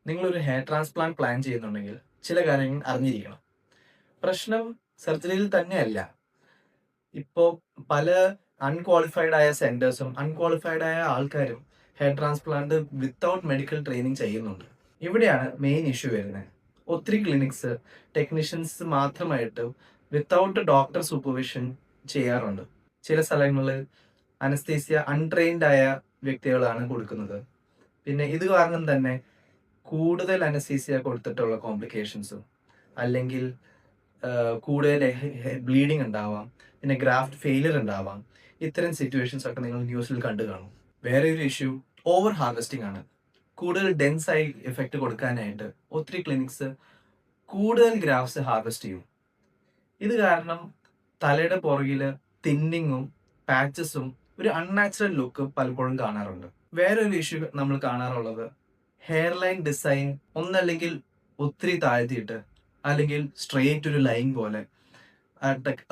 നിങ്ങളൊരു hair transplant plan ചെയ്യുന്നുണ്ടെങ്കിൽ ചില കാര്യങ്ങൾ അറിഞ്ഞിരിക്കണം. പ്രശ്നം സർജറിയിൽ തന്നെയല്ല. ഇപ്പോൾ പല അൺക്വാളിഫൈഡ് ആയ സെന്റേഴ്സും അൺക്വാളിഫൈഡ് ആയ ആൾക്കാരും hair transplant without medical training ചെയ്യുന്നുണ്ട്. ഇവിടെയാണ് മെയിൻ ഇഷ്യൂ വരുന്നത്. ഒത്തിരി ക്ലിനിക്സ് ടെക്നീഷ്യൻസ് മാത്രമായിട്ട് വിത്തൗട്ട് ഡോക്ടർ സൂപ്പർവിഷൻ ചെയ്യാറുണ്ട്. ചില സ്ഥലങ്ങളിൽ അനസ്തീസിയ അൺട്രെയിൻഡ് ആയ വ്യക്തികളാണ് കൊടുക്കുന്നത്. പിന്നെ ഇത് കാരണം തന്നെ കൂടുതൽ അനസ്തീസിയ കൊടുത്തിട്ടുള്ള കോംപ്ലിക്കേഷൻസും അല്ലെങ്കിൽ കൂടുതൽ ബ്ലീഡിങ് ഉണ്ടാവാം, പിന്നെ ഗ്രാഫ്റ്റ് ഫെയിലിയർ ഉണ്ടാവാം. ഇത്തരം സിറ്റുവേഷൻസ് ഒക്കെ നിങ്ങൾ ന്യൂസിൽ കണ്ടു കാണും. വേറെ ഒരു ഇഷ്യൂ ഓവർ ഹാർവെസ്റ്റിംഗ് ആണ്. കൂടുതൽ ഡെൻസ് ആയി എഫക്റ്റ് കൊടുക്കാനായിട്ട് ഒത്തിരി ക്ലിനിക്സ് കൂടുതൽ ഗ്രാഫ്റ്റ്സ് ഹാർവെസ്റ്റ് ചെയ്യും. ഇത് കാരണം തലയുടെ പുറകില് തിന്നിങ്ങും പാച്ചസും ഒരു അൺനാച്ചുറൽ ലുക്ക് പലപ്പോഴും കാണാറുണ്ട്. വേറൊരു ഇഷ്യൂ നമ്മൾ കാണാറുള്ളത് ഹെയർ ലൈൻ ഡിസൈൻ ഒന്നല്ലെങ്കിൽ ഒത്തിരി താഴ്ത്തിയിട്ട് അല്ലെങ്കിൽ സ്ട്രെയിറ്റ് ഒരു ലൈൻ പോലെ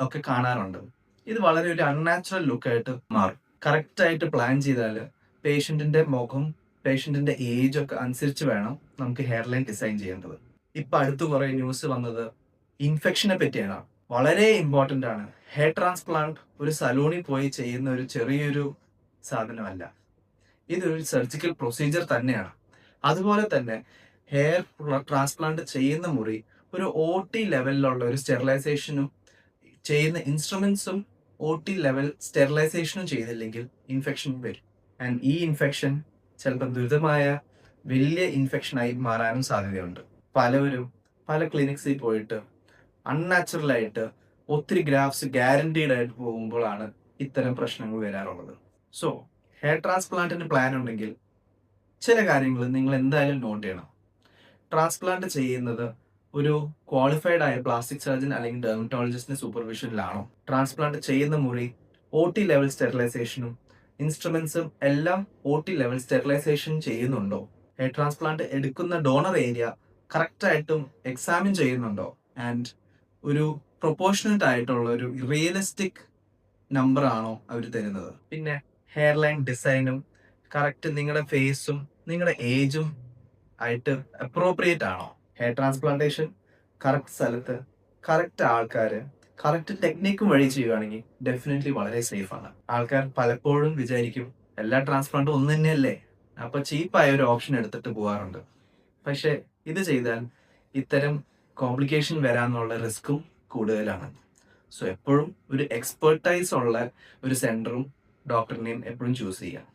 ഒക്കെ കാണാറുണ്ട്. ഇത് വളരെ ഒരു അൺനാച്ചുറൽ ലുക്കായിട്ട് മാറും. കറക്റ്റായിട്ട് പ്ലാൻ ചെയ്താൽ പേഷ്യൻറ്റിൻ്റെ മുഖം, പേഷ്യൻറ്റിൻ്റെ ഏജ് ഒക്കെ അനുസരിച്ച് വേണം നമുക്ക് ഹെയർ ലൈൻ ഡിസൈൻ ചെയ്യേണ്ടത്. ഇപ്പം അടുത്ത് കുറേ ന്യൂസ് വന്നത് ഇൻഫെക്ഷനെ പറ്റിയാണ്. വളരെ ഇമ്പോർട്ടൻ്റ് ആണ്. ഹെയർ ട്രാൻസ്പ്ലാന്റ് ഒരു സലൂണിൽ പോയി ചെയ്യുന്ന ഒരു ചെറിയൊരു സാധനമല്ല. ഇതൊരു സർജിക്കൽ പ്രൊസീജിയർ തന്നെയാണ്. അതുപോലെ തന്നെ ഹെയർ ട്രാൻസ്പ്ലാന്റ് ചെയ്യുന്ന മുറി ഒരു OT ലെവലിലുള്ള ഒരു സ്റ്റെറിലൈസേഷനും ചെയ്യുന്ന ഇൻസ്ട്രുമെന്റ്സും OT ലെവൽ സ്റ്റെറിലൈസേഷനും ചെയ്തില്ലെങ്കിൽ ഇൻഫെക്ഷൻ വരും. ആൻഡ് ഈ ഇൻഫെക്ഷൻ ചിലപ്പോൾ ദുരിതമായ വലിയ ഇൻഫെക്ഷനായി മാറാനും സാധ്യതയുണ്ട്. പലവരും പല ക്ലിനിക്സിൽ പോയിട്ട് അൺനാച്ചുറൽ ആയിട്ട് ഒത്തിരി ഗ്രാഫ്റ്റ്സ് ഗ്യാരണ്ടീഡ് ആയിട്ട് പോകുമ്പോഴാണ് ഇത്തരം പ്രശ്നങ്ങൾ വരാറുള്ളത്. സോ ഹെയർ ട്രാൻസ്പ്ലാന്റിന് പ്ലാൻ ഉണ്ടെങ്കിൽ ചില കാര്യങ്ങൾ നിങ്ങൾ എന്തായാലും നോട്ട് ചെയ്യണം. ട്രാൻസ്പ്ലാന്റ് ചെയ്യുന്നത് ഒരു ക്വാളിഫൈഡ് ആയ പ്ലാസ്റ്റിക് സർജൻ അല്ലെങ്കിൽ ഡെർമറ്റോളജിസ്റ്റിന്റെ സൂപ്പർവിഷനിലാണോ? ട്രാൻസ്പ്ലാന്റ് ചെയ്യുന്ന മുറി OT ലെവൽ സ്റ്റെറിലൈസേഷനും ഇൻസ്ട്രുമെന്റ്സും എല്ലാം OT ലെവൽ സ്റ്റെറിലൈസേഷൻ ചെയ്യുന്നുണ്ടോ? ഹെയർ ട്രാൻസ്പ്ലാന്റ് എടുക്കുന്ന ഡോണർ ഏരിയ കറക്റ്റായിട്ടും എക്സാമിൻ ചെയ്യുന്നുണ്ടോ? ആൻഡ് ഒരു പ്രൊപ്പോർഷണറ്റ് ആയിട്ടുള്ള ഒരു റിയലിസ്റ്റിക് നമ്പർ ആണോ അവർ തരുന്നത്? പിന്നെ ഹെയർ ലൈൻ ഡിസൈനും കറക്റ്റ് നിങ്ങളുടെ ഫേസും നിങ്ങളുടെ ഏജും ആയിട്ട് അപ്രോപ്രിയേറ്റ് ആണോ? ഹെയർ ട്രാൻസ്പ്ലാന്റേഷൻ കറക്റ്റ് സ്ഥലത്ത് കറക്റ്റ് ആൾക്കാർ കറക്റ്റ് ടെക്നിക്കും വഴി ചെയ്യുകയാണെങ്കിൽ ഡെഫിനറ്റ്ലി വളരെ സേഫ് ആണ്. ആൾക്കാർ പലപ്പോഴും വിചാരിക്കും എല്ലാ ട്രാൻസ്പ്ലാന്റും ഒന്ന് തന്നെയല്ലേ, അപ്പൊ ചീപ്പായ ഒരു ഓപ്ഷൻ എടുത്തിട്ട് പോകാറുണ്ട്. പക്ഷെ ഇത് ചെയ്താൽ ഇത്തരം കോംപ്ലിക്കേഷൻ വരാനുള്ള റിസ്ക്കും കൂടുതലാണ്. സോ എപ്പോഴും ഒരു എക്സ്പെർട്ടൈസ് ഉള്ള ഒരു സെന്ററും ഡോക്ടറിനെയും എപ്പോഴും ചൂസ് ചെയ്യാം.